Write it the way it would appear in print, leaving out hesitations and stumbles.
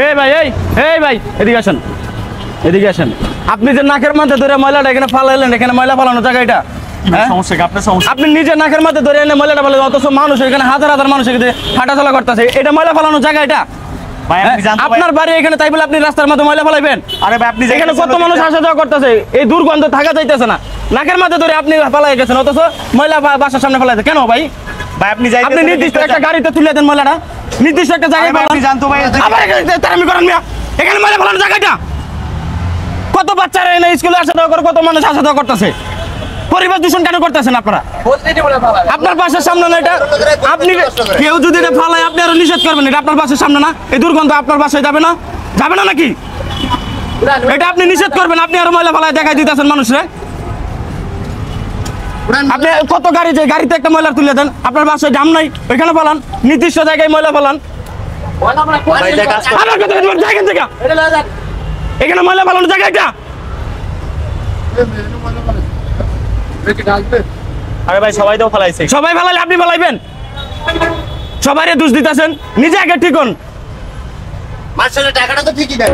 এই ভাই এই ভাই এদিকে আসেন, এদিকে আসেন। আপনি যে নাকের মধ্যে ধরে ময়লাটা এখানে ফালাইলেন, এখানে ময়লা ফালানো জায়গা এটা? সমস্যা কি আপনার? সমস্যা আপনি নিজে নাকের মধ্যে ধরে এনে ময়লাটা ফেলে, অথচ মানুষ এখানে হাজার হাজার মানুষ এখানে হাঁটাচলা করতেছে, এটা ময়লা ফালানো জায়গা এটা? ভাই আপনি জানতো আপনার বাড়ি এখানে, তাই বলে আপনি রাস্তার মধ্যে ময়লা ফেলাইবেন? আরে ভাই আপনি এখানে কত মানুষ আসা যাওয়া করতেছে, এই দুর্গন্ধ থাকা যাইতেছে না, নাকের মধ্যে ধরে আপনি ফালাই গেছেন, অথচ ময়লা বাসার সামনে ফেলাইছে কেন ভাই? ভাই আপনি আপনি নির্দিষ্ট একটা গাড়িতে তুলে দেন ময়লাটা, নির্দিষ্ট একটা জায়গায় আপনি জানতো ভাই আবার তারামি করেন মিয়া, এখানে ময়লা ফেলানো জায়গাটা? কত বাচ্চারা এনে স্কুলে আসা যাওয়া করে, কত মানুষ আসা যাওয়া করতেছে, পরিবেশ দূষণ কেন করতেছেন আপনারা? আপনার বাসার সামনে না এটা? আপনি কেউ যদি এটা ফালায় আপনি আরো নিষেধ করবেন, এটা আপনার বাসার সামনে না? এই দুর্গন্ধ আপনার বাসায় যাবে না? যাবে না নাকি? এটা আপনি নিষেধ করবেন, আপনি আরো ময়লা ফালায় দেখাই দিতেছেন মানুষরে। আপনি কত গাড়ি, যে গাড়িতে একটা ময়লা তুলে দেন, আপনার বাসায় জাম নাই, ওইখানে ফালান, নির্দিষ্ট জায়গায় ময়লা ফালান। এখানে ময়লা ফালানোর জায়গা এটা? আরে ভাই সবাই তো ফেলাইছে। সবাই ফালাইলে আপনি ফালাইবেন? সবাই দোষ দিতেছেন, নিজে আগে ঠিক হন। টাকাটা তো ঠিকই দেয়।